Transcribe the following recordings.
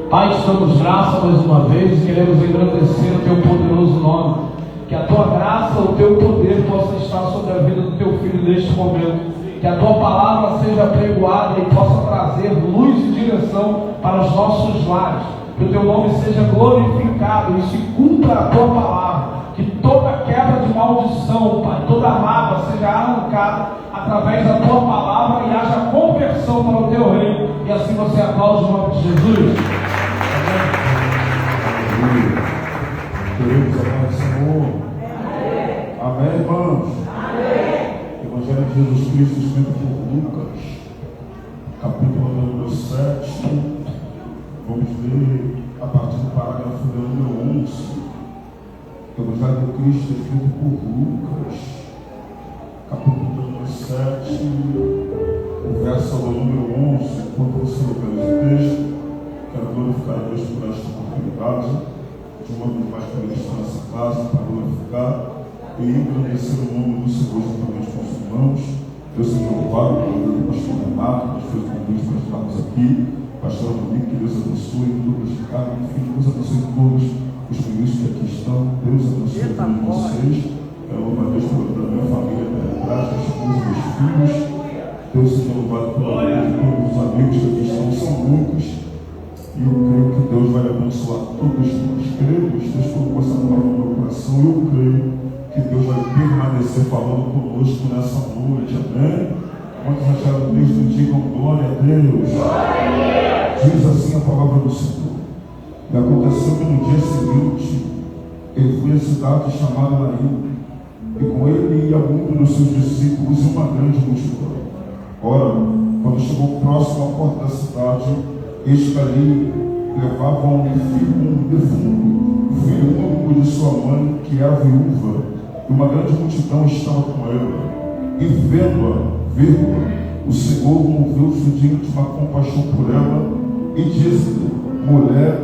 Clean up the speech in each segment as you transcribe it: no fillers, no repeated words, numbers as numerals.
Pai, te damos graça mais uma vez e queremos engrandecer o teu poderoso nome. Que a tua graça, o teu poder possa estar sobre a vida do teu filho neste momento. Que a tua palavra seja apregoada e possa trazer luz e direção para os nossos lares. Que o teu nome seja glorificado e se cumpra a tua palavra. Que toda quebra de maldição, Pai, toda mágoa seja arrancada através da tua palavra e haja conversão para o teu reino. E assim você aplaude o nome de Jesus. Queremos amar o Senhor. Amém, irmãos? Amém. Evangelho de Jesus Cristo escrito por Lucas, capítulo número 7. Vamos ler a partir do parágrafo número 11. Evangelho de Cristo escrito por Lucas, capítulo número 7, o verso número 11. Enquanto você lê esse texto, quero glorificar a Deus por esta oportunidade de uma vez mais para estar nessa casa, para glorificar e engrandecer o nome do Senhor juntamente com os irmãos. Deus seja louvado pelo nome do pastor Renato, que fez o convite para estarmos aqui. Pastor Domingos, que Deus abençoe, Lucas Ricardo, enfim, Deus abençoe todos os ministros que aqui estão. Deus abençoe todos vocês. Eu louvo a Deus pela minha família, pela praça, a esposa, meus filhos. Deus seja louvado pelo nome de todos os amigos que aqui estão, são muitos. E eu creio que Deus vai abençoar todos nós. Creio que Deus colocou essa palavra no meu coração. E eu creio que Deus vai permanecer falando conosco nessa noite. Amém? Quantos acharam o texto, digam glória a Deus. Diz assim a palavra do Senhor. E aconteceu que no dia seguinte ele foi à cidade chamada Naim, e com ele ia muito dos seus discípulos e uma grande multidão. Ora, quando chegou próximo à porta da cidade, eis que ali levavam um filho defunto, o filho único de sua mãe, que era viúva, e uma grande multidão estava com ela. E vendo-a, o Senhor moveu-se de íntima compaixão por ela, e disse-lhe: mulher,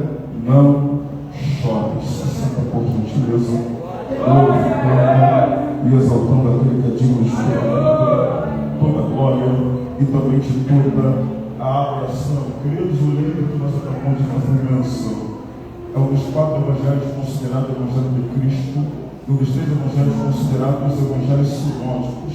não chores. Senta por gentileza, glorificando e exaltando aquele que é digno de toda a glória e também de toda a adoração. Queridos, o livro que nós acabamos de fazer menção é um dos 4 evangelhos considerados o Evangelho de Cristo, e um dos 3 evangelhos considerados os evangelhos sinóticos.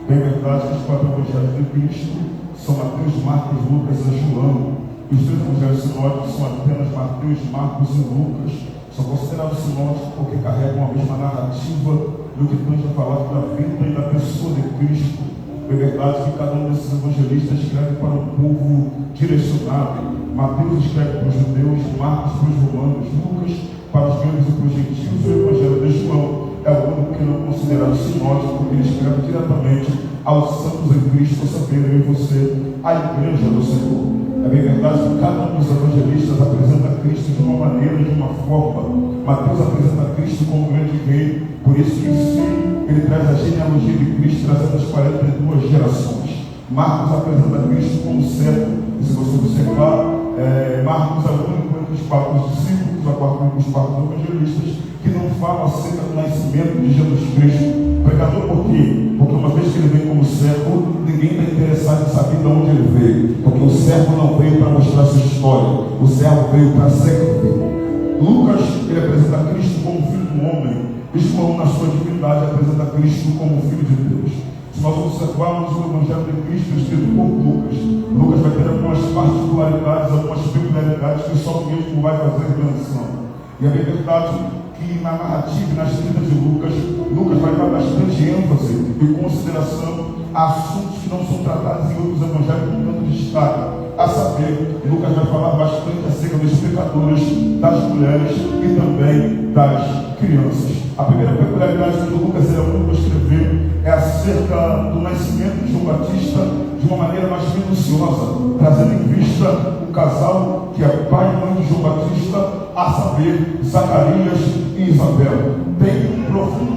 Bem verdade que os 4 evangelhos de Cristo são Mateus, Marcos, Lucas e João. E os 3 evangelhos sinóticos são apenas Mateus, Marcos e Lucas. São considerados sinóticos porque carregam a mesma narrativa do que tanto é falado da vida e da pessoa de Cristo. É verdade que cada um desses evangelistas escreve para um povo direcionado. Mateus escreve para os judeus, Marcos para os romanos, Lucas para os gregos e para os gentios. O evangelho de João é o único que não é considerado sinótico, porque ele escreve diretamente aos santos em Cristo, a saber, eu e você, a igreja do Senhor. É bem verdade que cada um dos evangelistas apresenta Cristo de uma maneira, de uma forma. Mateus apresenta Cristo como grande rei, por isso que ele traz a genealogia de Cristo, trazendo as 42 gerações. Marcos apresenta Cristo como servo, e se você observar, Marcos é o único entre os 4 discípulos, os 4 evangelistas, que não fala acerca do nascimento de Jesus Cristo. Pregador por quê? Porque uma vez que ele vem como servo, ninguém está interessado em saber de onde ele veio, porque o servo não veio para mostrar sua história, o servo veio para servir. Lucas, ele apresenta Cristo como filho do homem. João, na sua divindade, apresenta Cristo como filho de Deus. Se nós observarmos o Evangelho de Cristo escrito por Lucas, Lucas vai ter algumas particularidades, algumas peculiaridades que só mesmo vai fazer menção. E é bem verdade que na narrativa e na escrita de Lucas vai dar bastante ênfase e consideração a assuntos que não são tratados em outros evangelhos com tanto destaque. A saber, Lucas vai falar bastante acerca dos pecadores, das mulheres e também das crianças. A primeira peculiaridade que Lucas é o único a escrever é acerca do nascimento de João Batista de uma maneira mais minuciosa, trazendo em vista o casal que é pai e mãe de João Batista, a saber, Zacarias e Isabel. Tem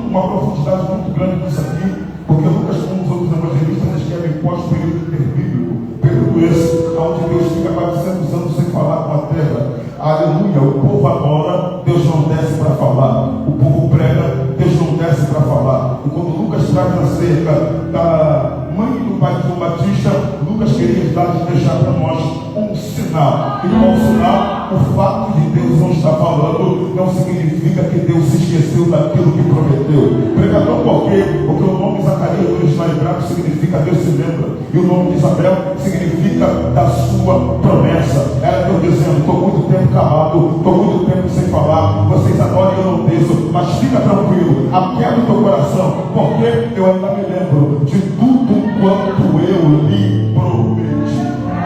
uma profundidade muito grande nisso aqui, porque Lucas, como os outros evangelistas, escrevem pós-período interbíblico, período esse, onde Deus fica 400 anos sem falar com a terra. Aleluia, o povo adora, Deus não desce para falar. O povo prega, Deus não desce para falar. E quando Lucas traz acerca da mãe do pai de João Batista, Lucas queria deixar para nós um sinal sinal. E qual sinal? O fato de Deus não estar falando não significa que Deus se esqueceu daquilo que prometeu. Pregador, porque o nome de Zacarias do original hebraico significa Deus se lembra. E o nome de Isabel significa da sua promessa. Era Deus dizendo: estou muito tempo calado, estou muito tempo sem falar, vocês adoram e eu não desço, mas fica tranquilo, aquieta o teu coração, porque eu ainda me lembro de tudo quanto eu lhe prometi.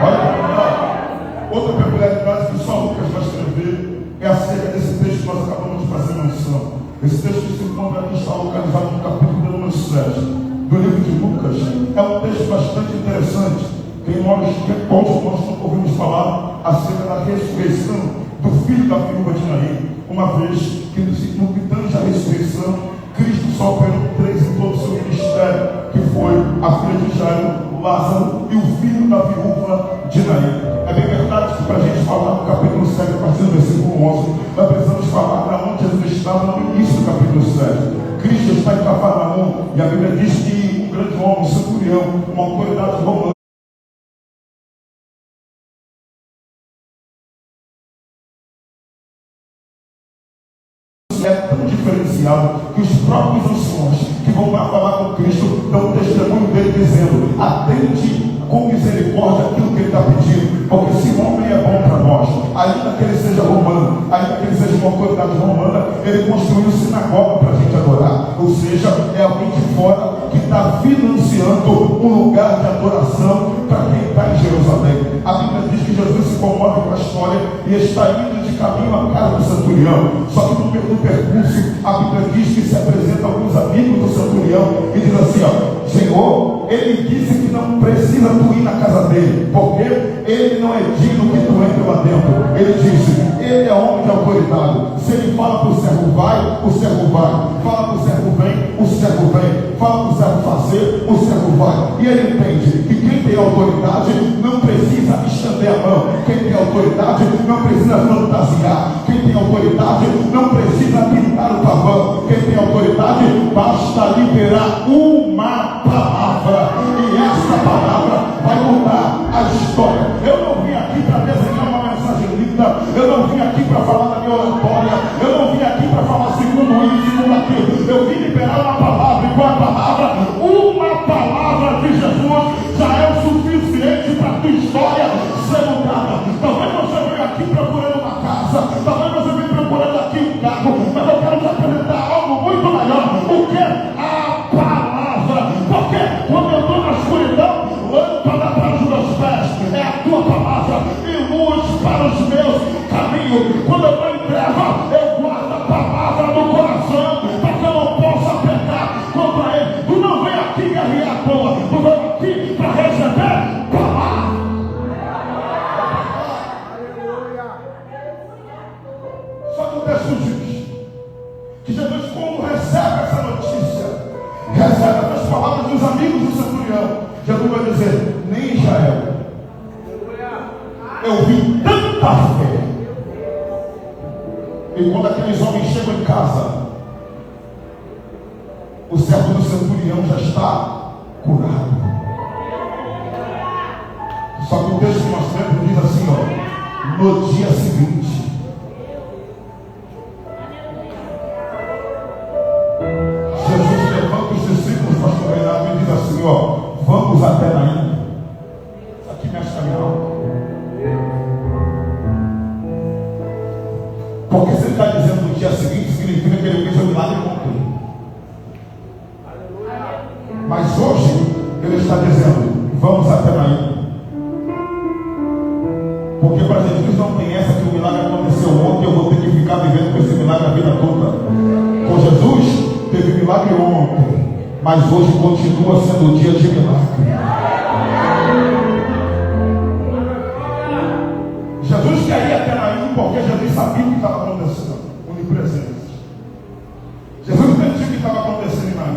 Olha, outra peculiaridade que só Lucas vai escrever é acerca desse texto que nós acabamos de fazer menção. Esse texto que se encontra aqui está localizado no capítulo número 7 do livro de Lucas. É um texto bastante interessante, que todos nós não ouvimos falar acerca da ressurreição do filho da viúva de Naim, uma vez que no que tange a ressurreição, Cristo só operou 3 em todo o seu ministério, que foi a filha de Jairo, Lázaro e o filho da viúva de Naim. É bem verdade que para a gente falar no capítulo 7, a partir do versículo 11, nós precisamos falar para onde Jesus estava no início do capítulo 7. Cristo está em Cafarnaum, e a Bíblia diz que um grande homem, um centurião, uma autoridade romana, é tão diferenciado que os próprios anciões que vão lá falar com Cristo dão um testemunho dele dizendo: atende com misericórdia aquilo que ele está pedindo, porque esse homem é bom para nós, ainda que ele seja romano, ainda que ele seja uma autoridade romana, ele construiu sinagoga para a gente adorar. Ou seja, é alguém de fora que está financiando um lugar de adoração para quem está em Jerusalém. A Bíblia diz que Jesus se comove com a história e está indo de caminho à casa do centurião. Só que no percurso, a Bíblia diz que se apresenta alguns amigos do centurião e diz assim: ó, Senhor, ele disse que não precisa tu ir na casa dele, porque ele não é digno que tu entre lá dentro. Ele disse: ele é homem de autoridade. Se ele fala para o servo vai, o servo vai. Fala para o servo vem, o servo vem. Fala para o servo fazer, o servo vai. E ele entende que quem tem autoridade não precisa estender a mão. Quem tem autoridade não precisa fantasiar. Quem tem autoridade não precisa pintar o pavão. Quem tem autoridade basta liberar uma palavra, e essa palavra vai mudar a história. Eu não vim aqui para desenhar uma mensagem linda, eu não vim aqui para falar da minha oratória, eu não vim aqui para falar segundo isso, segundo aquilo. Eu vim liberar uma palavra, e com a palavra, uma palavra de Jesus já é o suficiente para a tua história ser mudada. Talvez você veio aqui procurando uma casa, talvez você veio procurando aqui um carro, mas eu quero te apresentar algo muito melhor. O que é a palavra? Porque quando eu estou na escuridão, lâmpada para os meus pés é a tua palavra e luz para os meus caminhos. Quando eu estou em treva, eu guardo a palavra no coração para que eu não possa pecar contra ele. Tu não vem aqui guerrear à toa, tu vem aqui para receber palavra. Só que o texto diz que Jesus, quando recebe essa notícia, recebe as palavras dos amigos do centurião, Jesus vai dizer: nem em Israel eu vi tanta fé. E quando aqueles homens chegam em casa, o servo do centurião já está curado. Só que o texto que nós lemos diz assim, ó: no dia seguinte, Jesus levanta os discípulos, pastor Reinaldo, e diz assim, ó: vamos até Naim. Isso aqui mexe com a minha alma. Porque se ele está dizendo no dia seguinte, significa que ele fez o milagre ontem. Mas hoje, ele está dizendo: vamos até Naim. Porque para Jesus não tem essa que o milagre aconteceu ontem, eu vou ter que ficar vivendo com esse milagre a vida toda. Com Jesus, teve milagre ontem, mas hoje continua sendo o dia de milagre. Jesus quer ir até Naim porque Jesus sabia o que estava acontecendo, onipresente. Jesus entendia o que estava acontecendo em Naim.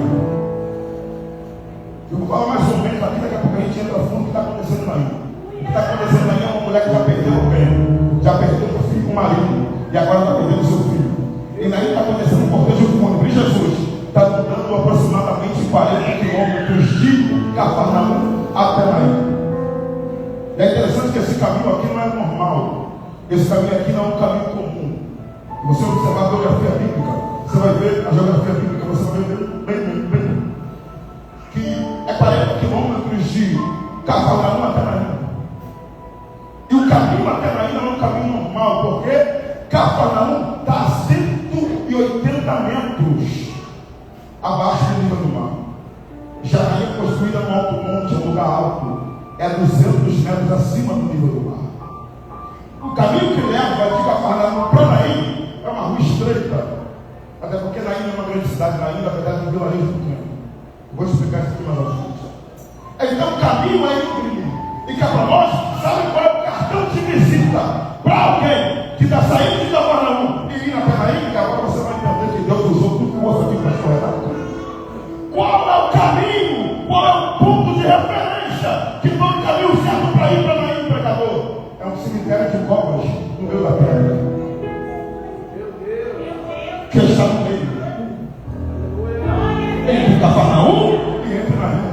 Eu vou falar mais ou menos aqui, daqui a pouco a gente entra fundo o que está acontecendo em Naim. O que está acontecendo em Naim é uma mulher que já perdeu o bem, já perdeu o filho com o marido, e agora está perdendo o seu filho. E Naim está acontecendo um cortejo fúnebre. E Jesus está andando aproximadamente 40 quilômetros de Cafarnaum até Naim. E é interessante que esse esse caminho aqui não é normal. Esse caminho aqui não é um caminho comum. Se você observar a geografia bíblica, você vai ver a geografia bíblica, você vai ver bem, que é 40 quilômetros de Cafarnaum até Naim. E o caminho até Naim não é um caminho normal, porque Cafarnaum está a 180 metros abaixo do nível do mar. Janaí é construída no alto monte, é um lugar alto, é 200 metros acima do nível do mar. O caminho que leva de Cafarnaum para Naim é uma rua estreita, até porque Naim é uma grande cidade, Naim na verdade é um vilarejo pequeno. Vou explicar isso aqui mais à frente. Então o caminho é íngreme, e cá para nós, sabe qual é o cartão de visita para alguém que está saindo de Cafarnaum e ir até Naim? Que agora você vai entender que Deus usou tudo que você aqui para escorregar. Qual é o caminho? Qual é o ponto de referência que foi o caminho certo para ir para Naim, pregador? É um cemitério de cobras no meio da terra. Que está no meio. Entre Cafarnaum e entre Naim.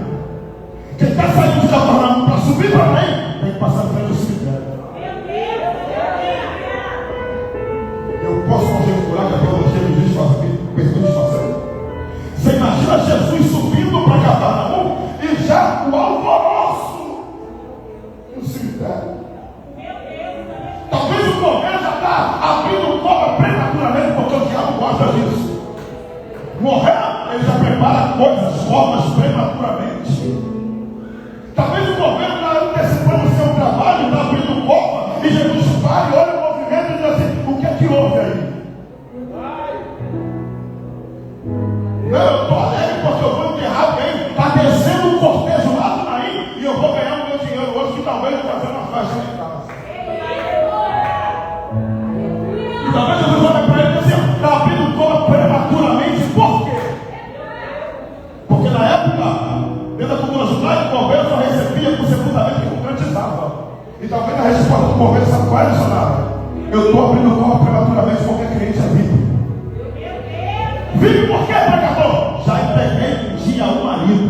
Quem está saindo de Cafarnaum para subir para Naim tem que passar frente do cemitério. Eu posso conjecturar que a teologia me diz fazer. Você imagina Jesus subindo para Cafarnaum e já o alvoroço no cemitério. Talvez o governo já está abrindo cobra prematuramente, porque o diabo gosta disso. Morreu, ele já prepara coisas, formas prematuramente. Talvez o governo está antecipando o seu trabalho, está abrindo cobra, e Jesus para e olha o movimento e diz assim: o que é que houve aí? Não, eu estou alegre porque eu vou enterrar alguém. Está descendo um cortejo lá do Naim e eu vou ganhar o meu dinheiro hoje, que talvez eu vou fazer uma festa em casa. E talvez eu olhe para ele e diz assim: está abrindo cobra prematuramente. Por quê? Porque na época, dentro da cultura judaica, o governo só recebia por sepultamento que concretizava. E talvez a resposta do governo sabe qual é, missionário? Eu estou abrindo cobra prematuramente porque a crente é vivo. Vive por quê, pregador? Já entreguei um dia ao marido.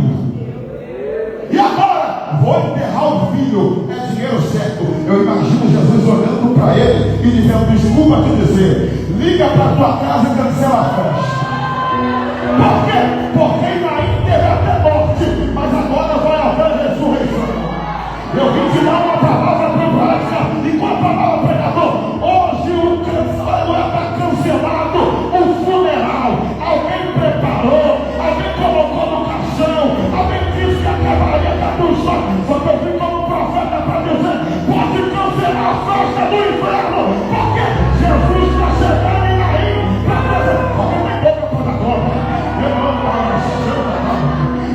E agora? Vou enterrar o filho. É dinheiro certo. Eu imagino Jesus olhando para ele e dizendo: desculpa te dizer, liga para a tua casa e cancela a festa. Por quê? Porque Naim teve até morte, mas agora vai haver ressurreição. Eu vim te dar uma palavra profética. E qual a palavra, pregador? Hoje o cancelado está cancelado. O funeral. Alguém preparou, alguém colocou no caixão, alguém disse que acabaria com a ducha. Só que eu vim como profeta para dizer: pode cancelar a festa do inferno, porque Jesus está chegando em Naim para fazer. Porque tem boca toda agora.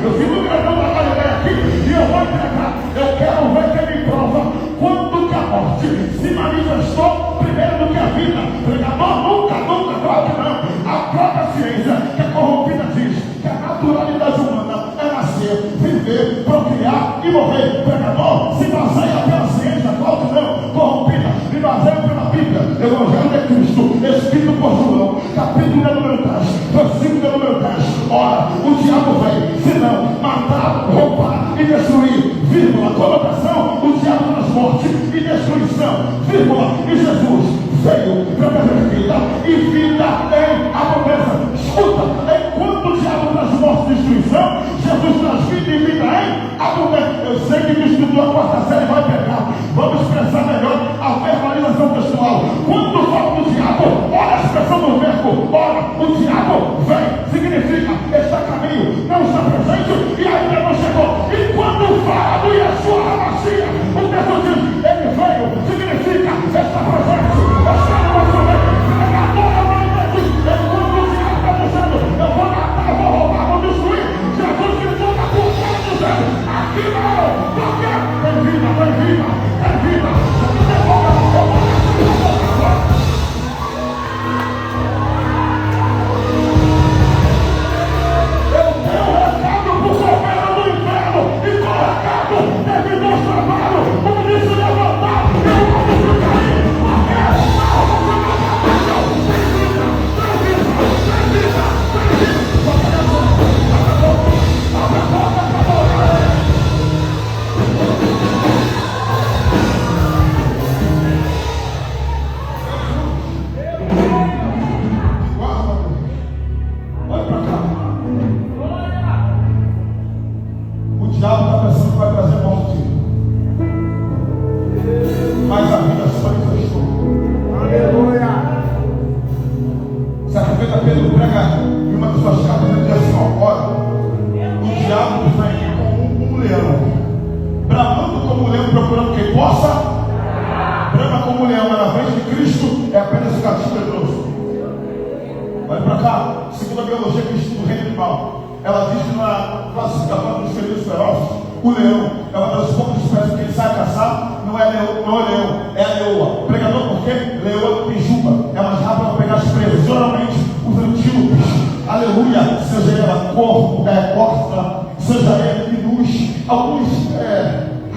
Eu fico gravando a Galileia aqui e eu vou entregar. Eu quero ver quem me prova quando que a morte se manifestou primeiro do que a vida. Pregador, nunca, claro que não. A própria ciência, que é corrompida, diz que a naturalidade humana é nascer, viver, procriar e morrer. Pregador, se baseia pela ciência, claro que não. Corrompida, me baseia pela Bíblia. Evangelho de Cristo, escrito por João, capítulo número 10, versículo número 10. Ora, o diabo vem, se não matar, roubar e destruir, vírgula, colocação, o diabo traz morte e destruição, vírgula, e Jesus veio para trazer vida e vida em abundância. Escuta, enquanto o diabo traz morte e destruição, Jesus traz vida e vida em abundância. Eu sei que quem estudou a quarta série vai pegar. Vamos expressar melhor a verbalização textual. Quando fala do diabo, olha a expressão do verbo. Ora, o diabo vem, significa está a caminho, não está presente e ainda não chegou. E quando fala do Yeshua HaMashiach, o texto diz: ele veio, significa está presente, está no nosso meio. Enquanto segundo a biologia que estuda o reino animal, ela diz que na classificação dos felinos ferozes, o leão é uma das poucas espécies que ele sai a caçar, não é leão, é a leoa. Pregador, por quê? Leoa tem juba, é mais rápida para pegar as presas. Geralmente, os antílopes, aleluia, seja ela corta, seja ela minus, alguns,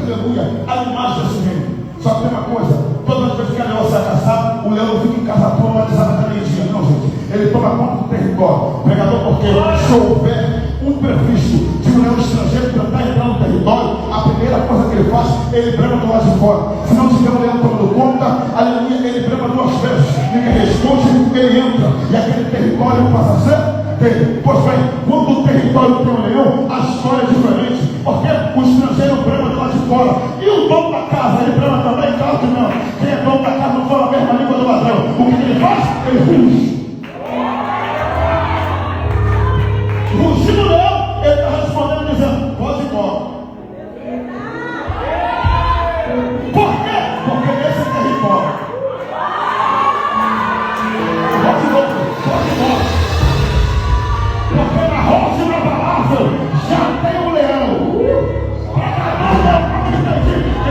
aleluia, animais desse reino. Só que tem uma coisa, todas as vezes que a leoa sai a caçar, o leão não fica em casa à toa, exatamente meio-dia. Não, gente, ele toma conta do território. Pregador, porque se houver um previsto de um leão estrangeiro tentar entrar no território, a primeira coisa que ele faz, ele brama do lado de fora. Se não tiver um leão tomando conta, aleluia, ele brama duas vezes. Ninguém responde, ele entra. E aquele território passa a ser dele. Pois bem, quando o território tem um leão, a história é diferente. Porque o estrangeiro brama do lado de fora. E o dono da casa, ele brama também? Claro que não. Quem é dono da casa não fala a mesma língua do ladrão. O que ele faz? Ele ruge. Rugindo o leão, ele está respondendo dizendo: pode ir embora. Por quê? Porque nesse território, pode ir embora. Porque na roça e na palavra já tem um leão.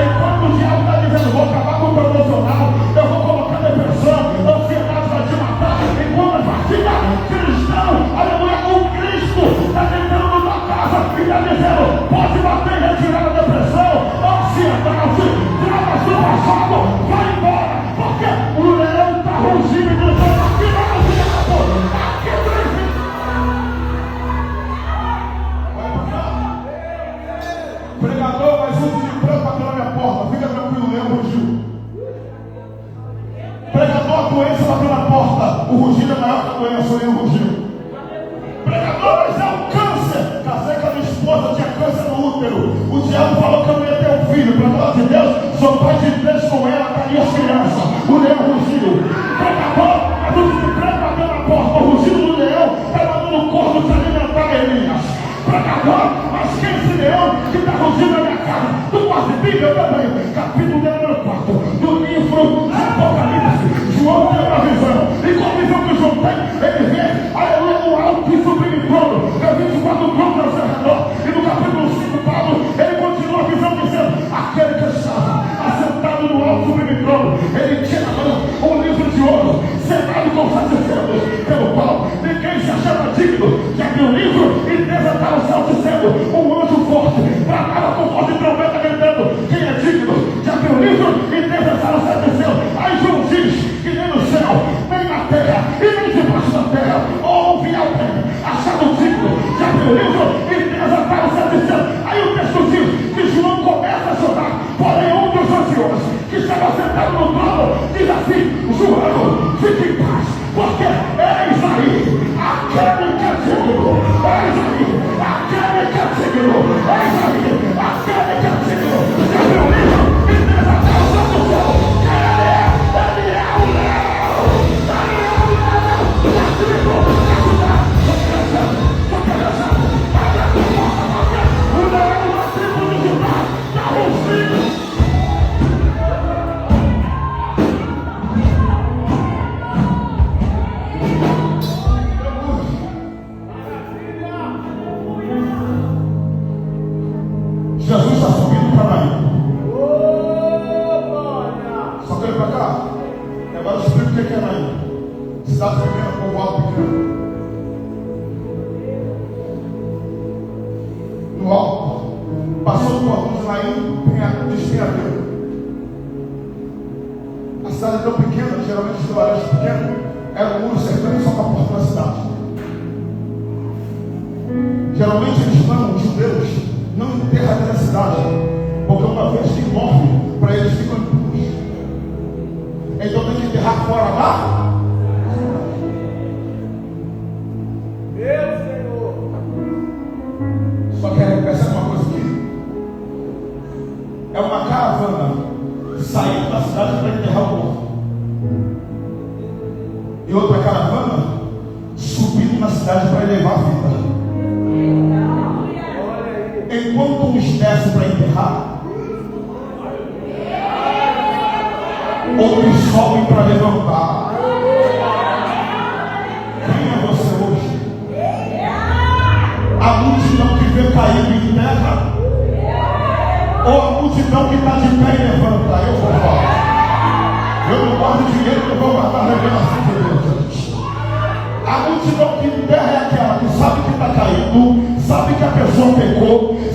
Enquanto o diabo está dizendo: vou acabar com o promocional, eu vou colocar depressão, ansiedade vai te matar. Enquanto a vacina cristão, aleluia, o Cristo está tentando na tua casa e está dizendo: pode bater e retirar a depressão, ansiedade, trava do passado, vai embora. Porque o leão está rugindo e dizendo: aqui não é o diabo, aqui tem. Pregador, mas uso de branco bateu na minha porta. Fica tranquilo, o leão rugiu. Pregador, a doença bateu na porta. O rugido é maior que a doença, o leão rugiu. Pregador, mas é um câncer. Casei com a minha esposa, tinha câncer no útero. O diabo falou que eu não ia ter um filho. Pela palavra de Deus, sou pai de 3 com ela, tá ali as crianças. O leão rugiu. Pregador, mas uso de branco bateu na porta. O rugido do leão está mandando o corpo se alimentar, Elias. Pregador, mas quem é esse leão que está rugindo na minha casa? Tu pode Bíblia também, capítulo número 4, do livro de Apocalipse. João tem uma visão, e qual visão que João tem? Ele vê, aleluia, o alto e sublime trono, é 24 tronos ao seu redor, e no capítulo 5, Paulo, ele continua a visão dizendo: aquele que estava assentado no alto e sublime trono, ele tinha na mão um livro de ouro, selado com 700 pelo qual ninguém se achava digno de abrir o livro e desatar o céu, dizendo: um anjo forte bradava com forte trombeta, gritando: quem é digno de abrir o livro e desatar o céu, dizendo. Aí João diz que nem no céu, nem na terra e nem debaixo da terra houve alguém achado digno de abrir o livro e desatar o céu, dizendo. Aí o texto diz que João começa a chorar, porém um dos anciões que estava sentado no trono diz assim: João, fique em paz, porque eis aí aquele que é digno, eis aí aquele que é digno, eis aí aquele que é digno de abrir o livro e desatar o céu do céu. Ele é o leão, ele é o leão, está tribo, está ajudado, está cansado, está abrindo a porta, o leão da tribo de Judá está rugindo. Jesus está subindo para Naim. Só que olha para cá. E agora eu explico o que é Naim. Cidade pequena, povoado pequeno. No alto, passou do portão de Naim, tem a despenhadeira. A cidade é tão pequena, geralmente os vilarejos pequenos, era um muro cercando só para a porta da cidade. Geralmente eles chamam os judeus não enterra dentro da cidade, porque uma vez que morre, para eles ficam impuros. Então tem que enterrar fora lá. Meu Senhor! Só que percebe uma coisa aqui? É uma caravana saindo da cidade para enterrar o morto, e outra caravana subindo na cidade para elevar a vida. Enquanto uns descem para enterrar, outros sobem para levantar. Quem é você hoje?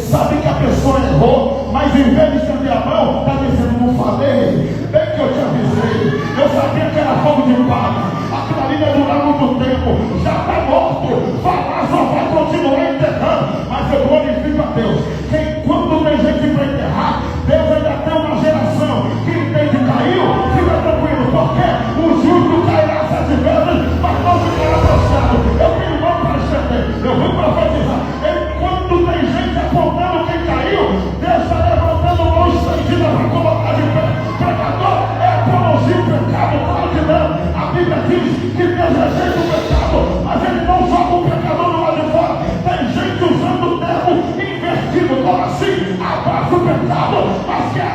sabe que a pessoa errou, mas em vez de estender a mão, está dizendo: não falei, bem que eu te avisei, eu sabia que era fogo de palha, aquilo ali vai durar muito tempo, já está morto, falar só vai continuar enterrando, mas eu glorifico a Deus, que enquanto tem gente para enterrar, Deus ainda tem uma geração que entende que caiu, fica tranquilo, porque o justo cairá 7 vezes, mas não ficará prostrado. Eu tenho mão para estender, eu vou profetizar. Enquanto tem gente apontando quem caiu, Deus está levantando mão estendida para colocar de pé. Pecador é apologia o pecado, claro que não. A Bíblia diz que Deus rejeita o pecado, mas Ele não joga o pecador do lado de fora. Tem gente usando o termo invertido, como assim? Abraça o pecado, mas que eu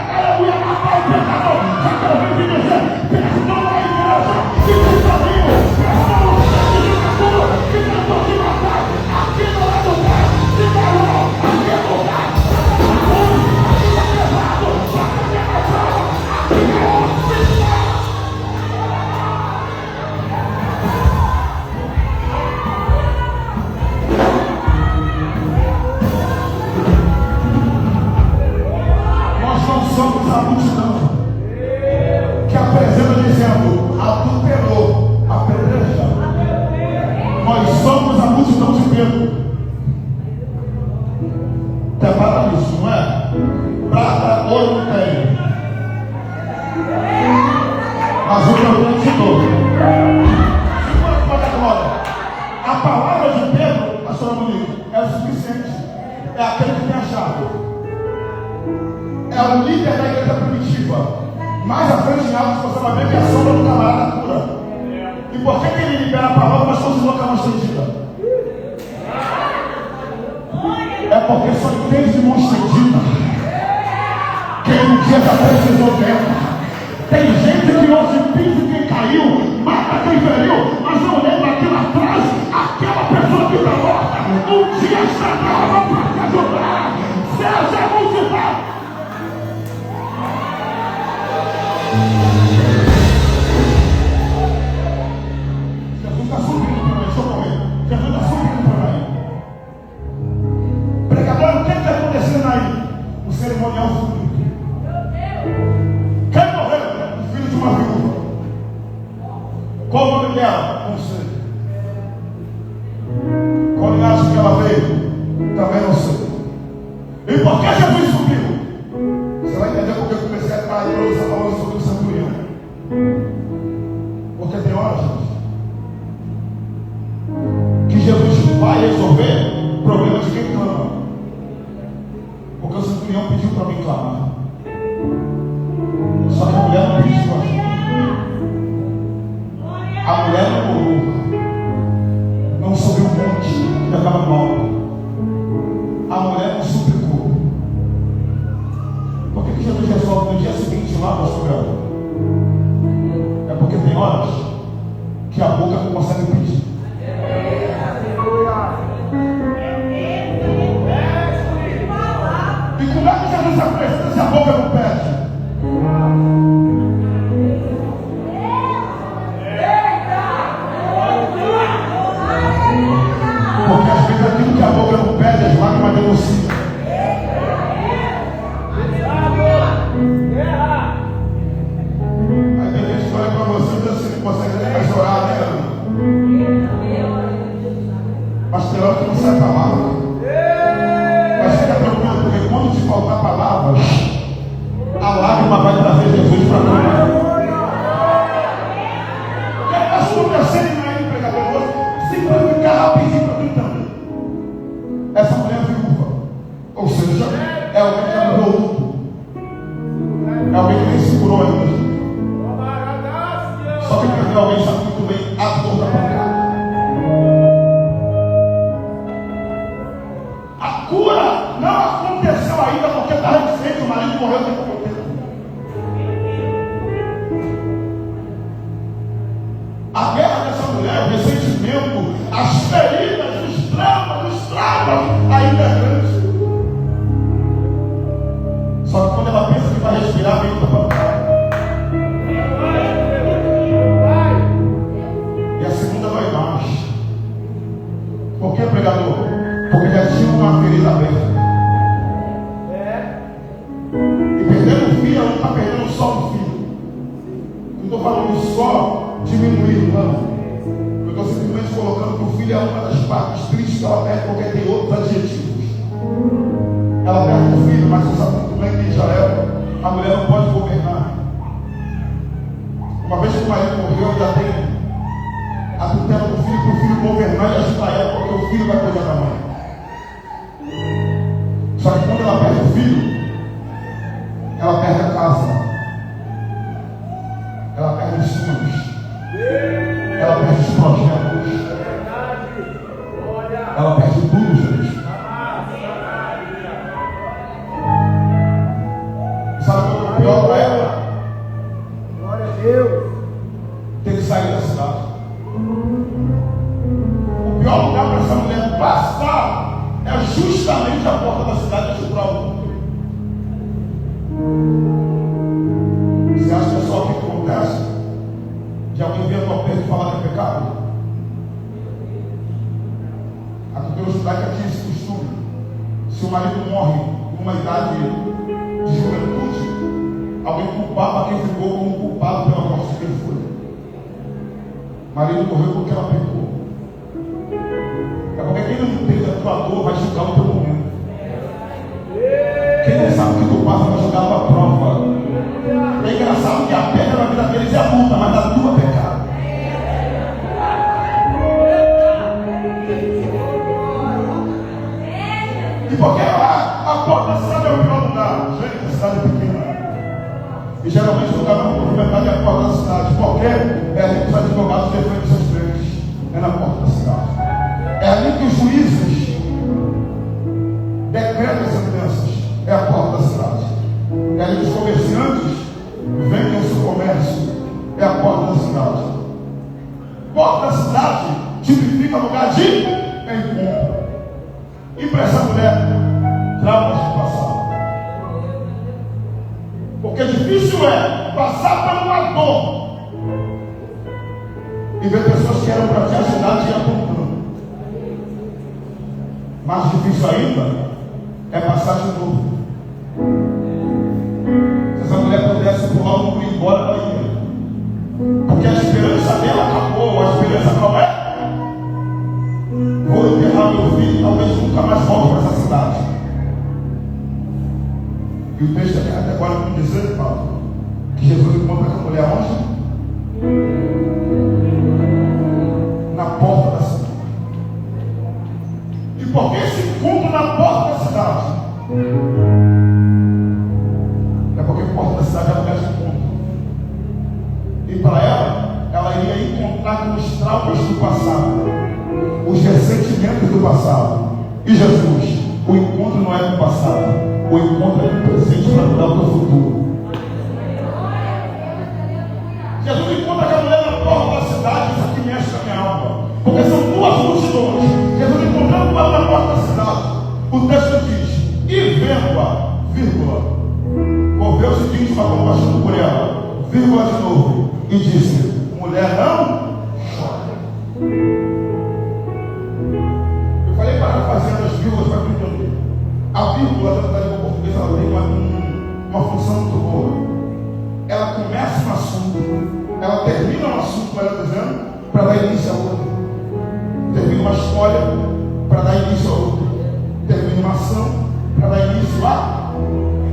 ia matar o pecador. Já que eu vim te dizer, perdoa a igreja que tem caminho, perdoa o sangue de Jesus que tentou te matar. Aqui não é lugar de valor, aqui é lugar de amor, está pesado, já que é pesado, aqui é oficial. Nós não somos a multidão que apresenta dizendo: adulterou, apedrejado. Nós somos a multidão de Pedro. Prepara isso, não é? Prata, ouro não tem, mas o que eu tenho te dou. Segura a glória. A palavra de Pedro, pastor Monique, é o suficiente. É aquele que tem a chave. É o líder da igreja primitiva. Mais à frente em alto, você vai ver que a sombra do camarada cura. E por que ele libera a palavra, mas continua com a mão estendida? É porque só entende de mão estendida quem um dia já precisou dela. Tem gente que hoje pisa quem caiu, mata quem feriu, mas não lembra aquilo atrás, aquela pessoa que está morta, um dia chegava para te ajudar. Seja multidão. Jesus está subindo para mim, deixa eu correr. Jesus está subindo para mim. Pregador, o que está acontecendo aí? O cerimonial subiu. Quem morreu? O filho de uma viúva. Qual o nome dela? Não sei. Qual linhagem que ela veio? Também não sei. E por que Jesus subiu? Você vai entender porque eu comecei a falar sobre o centurião. Porque tem horas, gente, que Jesus vai resolver o problema de quem clama. Porque o centurião pediu para mim clamar. Só que a mulher não pediu ajuda. A mulher não morou. Não subiu um monte que acaba mal. A mulher não suplicou. Por que Jesus resolve no dia seguinte lá, pastor Gabriel? É porque tem horas que a boca não consegue pedir. E como é que Jesus apresenta se a boca não pede? Porque às vezes aquilo que a boca não pede, as lágrimas denunciam. Aí tem gente que olha para você e diz assim: não consegue nem mais chorar, né? Mas tem hora que não sai palavra. Mas fica tranquilo, porque quando te faltar palavras, a lágrima vai trazer Jesus para nós. O que está acontecendo aí, pregador? Se vai ficar rapidinho para mim também. Essa mulher é viúva. Ou seja, é alguém que já mudou tudo. É alguém que nem segurou ainda. Só que perdeu alguém sabe muito bem a dor da pancada. A cura não aconteceu ainda porque está recente. O marido morreu tem pouco tempo. A guerra dessa mulher, o ressentimento, as feridas, os traumas ainda é grande. Só que quando ela pensa que vai respirar, vem outra pancada. E a segunda vai mais. Por que, pregador? Porque já tinha uma ferida aberta. partes tristes que ela perde porque tem outros adjetivos. Ela perde o filho, mas você sabe muito bem que em Israel a mulher não pode governar. Uma vez que o marido morreu, já tem a tutela do filho para o filho governar e ajudar ela, porque o filho vai cuidar da mãe. Só que quando ela perde o filho, ela perde a casa, ela perde os sonhos, ela perde os projetos, ela perde tudo, gente. Sabe qual é o pior para ela? Glória a Deus. Tem que sair da cidade. O pior lugar para essa mulher passar é justamente a porta da cidade de Gibraltar. Você acha que é só o que acontece? De alguém vir a tua perto e falar que é pecado? A cultura judaica tinha esse costume. Se o marido morre numa idade de juventude, alguém culpava quem ficou como culpado pela morte que ele foi. O marido morreu porque ela pecou. É porque quem não entende a tua dor vai julgar o teu momento. Quem não sabe o que tu passa vai julgar a tua prova. É engraçado que a pedra na vida deles é a multa, mas na tua é pecado. E porque a porta da cidade é o pior lugar. Gente, a cidade é pequena. E geralmente o lugar mais movimentado é a porta da cidade. Porque é ali que os advogados defendem seus direitos. É na porta da cidade. É ali que os juízes decretam as sentenças. É a porta da cidade. É ali que os comerciantes vendem o seu comércio. É a porta da cidade. Porta da cidade tipifica lugar de encontro. E para essa mulher, traumas de passado. Porque difícil é passar por uma dor e ver pessoas que eram para te ajudar te apontando. Mais difícil ainda é passar de novo. Se essa mulher pudesse pular o mundo e ir embora, ela ia. Porque a esperança dela acabou. A esperança qual é? Vou enterrar meu filho, talvez nunca mais volte para essa cidade. E o texto até agora me dizer, Paulo, que Jesus encontra com a mulher onde? Na porta da cidade. E por que esse encontro na porta da cidade? É porque a porta da cidade é lugar de encontro. E para ela iria encontrar com os traumas do passado, os ressentimentos do passado. E Jesus, o encontro não é com o passado, o encontro é com o presente para mudar o teu futuro. Jesus encontra com a mulher na porta da cidade. Isso aqui mexe com a minha alma, porque são duas multidões. Jesus encontrando com ela na porta da cidade. O texto diz: e vendo-a, vírgula, moveu-se de íntima compaixão por ela, vírgula de novo, e disse: mulher, não chore. Eu falei parafraseando as vírgulas para tu entender. A vírgula da língua portuguesa ela tem uma função muito boa. Ela começa um assunto, ela termina um assunto, ela dizendo, para dar início a outro. Termina uma história para dar início a outra. Termina uma ação para dar início a.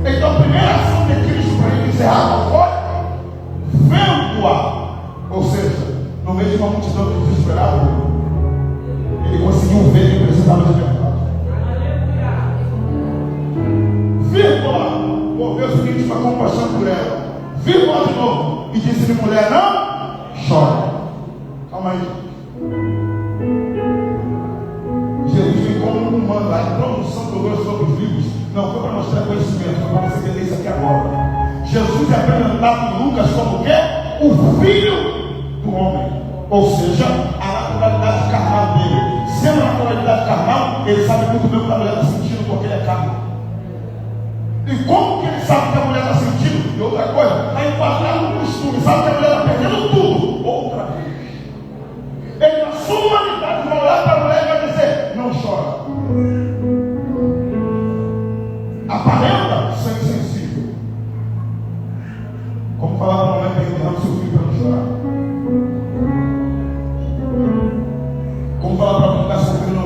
Então a primeira ação de Cristo para ele encerrar qual foi? Vendo-a. Ou seja, no meio de uma multidão desesperada, ele conseguiu ver que precisava de verdade. Vírgula, moveu o seguinte, uma compaixão por ela. Vírgula de novo, e disse-lhe: mulher, não chore. Calma aí. Jesus vem como um manda. A introdução que eu dou sobre os livros não foi para mostrar conhecimento, foi para você entender isso aqui agora. Jesus é apresentado em Lucas como o quê? O filho do homem. Ou seja, a naturalidade carnal dele. Sendo a naturalidade carnal, ele sabe muito bem o que a mulher está sentindo, porque ele é carne. E como que ele sabe que a mulher está sentindo? E outra coisa, está enquadrado no costume, sabe que a mulher está perdendo tudo. Outra vez. Ele, na sua humanidade, vai olhar para a mulher e vai dizer: não chora. Aparenta ser insensível. Como falar para a mulher que derrama seu filho para não chorar? Como falar para a mulher que está sofrendo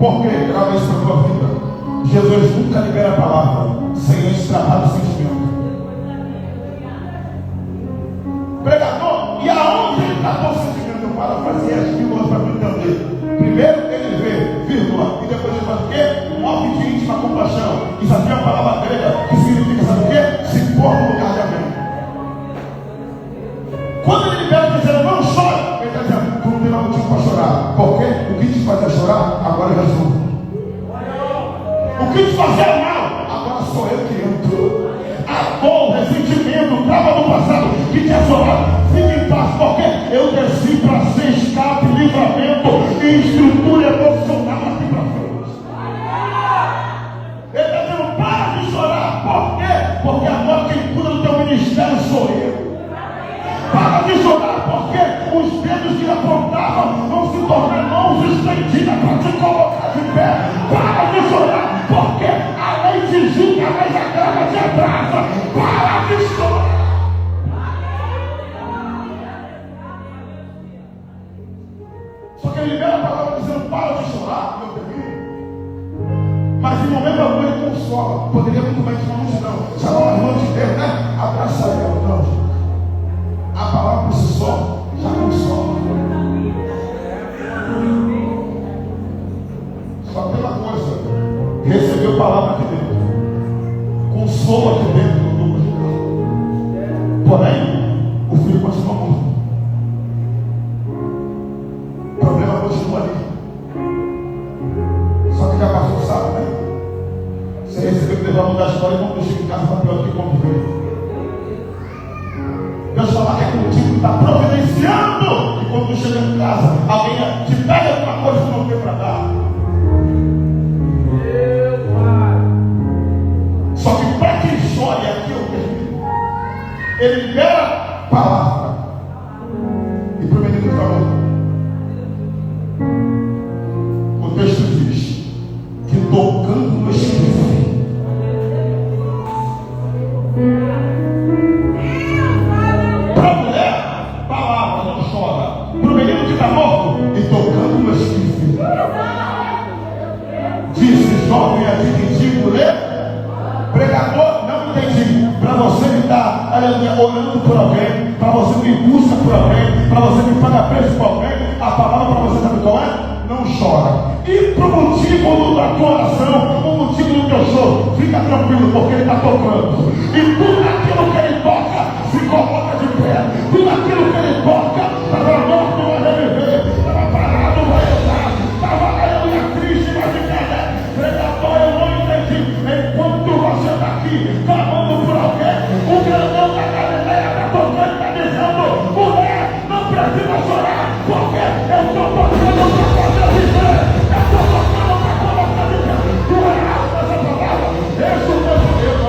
Por quê? Grava isso para a tua vida. Jesus nunca libera a palavra sem antes tratar do sentimento. Pregador, e aonde ele tratou o sentimento? Eu parafraseei as vírgulas para me entender. Primeiro ele vê, vírgula, e depois ele faz o quê? Um alvo de íntima compaixão. Isso aqui é uma palavra grega que significa, sabe o quê? Se pôr no lugar de alguém. Quando ele libera dizendo não chora, ele está dizendo, tu não tem mais motivo para chorar. Porque o que te fazia chorar, agora resolve. O que te fazia mal, agora sou eu que entro. A dor, o ressentimento, o trauma do passado que te assolava, fique em paz, porque eu desci para ser escape, livramento e estrutura emocional aqui para frente. Ele está dizendo, para de chorar. Por quê? Porque agora quem cuida do teu ministério sou eu. Para de chorar, porque os dedos que apontavam vão se tornar mãos estendidas para te colocar de pé. Para de chorar, porque a lei te julga, mas a graça te abraça. Para de chorar. Só que ele libera a palavra dizendo, para de chorar, meu termino. Mas em momento algum ele consola. Poderia muito bem dizer, não, chamar uma irmã de Deus, né? Abraça ela, não. A palavra por si só já consola. Só tem uma coisa: recebeu palavra aqui dentro, consolo aqui dentro do duplo de carro. Porém, o filho continua morto. O problema continua ali. Só que já passou, sabe, né? Você recebeu que levar mudar a história e quando chega em casa está pior do que quando veio. Deus fala que é contigo que está providenciando. E quando tu chega em casa, alguém te pede alguma coisa que não tem para dar. Só que para quem chora, aqui eu termino. Ele libera a palavra. E para o menino que falou, o texto diz que tocando no espírito. E tocando no espírito, disse jovem admitido, né? Pregador, não entendi. Para você que está orando por alguém, para você que busca por alguém, para você que paga preço por alguém, a palavra para você sabe qual é? Não chora. E para o motivo da tua oração, o motivo do teu choro, fica tranquilo, porque ele está tocando. E tudo aquilo que ele toca se coloca de pé. Tudo aquilo que ele toca, estava morto, vai reviver. Estava parado, vai andar. Estava eu e a triste, mas de pé. Pregador, eu não entendi. Enquanto você está aqui, clamando por alguém, o grandão da Galileia está tocando, está dizendo, mulher, não precisa chorar, porque eu estou tocando para fazer viver. Eu estou tocando para colocar de pé. Tu é alta essa palavra. Esse é o meu Deus.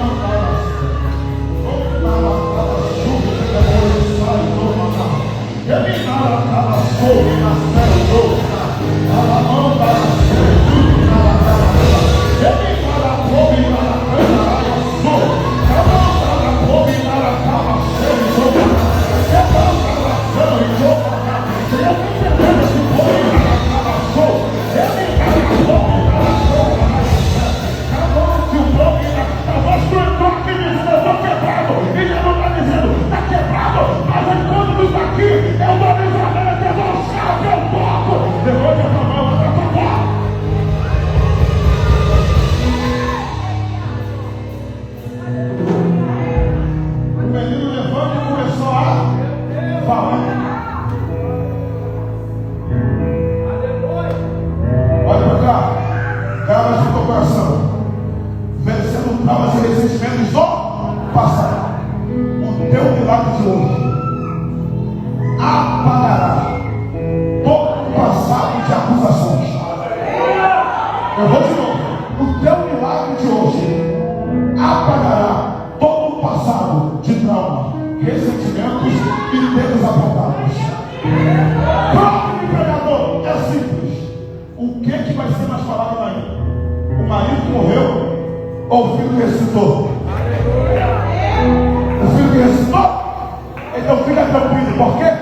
Ou o filho que ressuscitou? O filho que ressuscitou? Então fica tranquilo, por quê?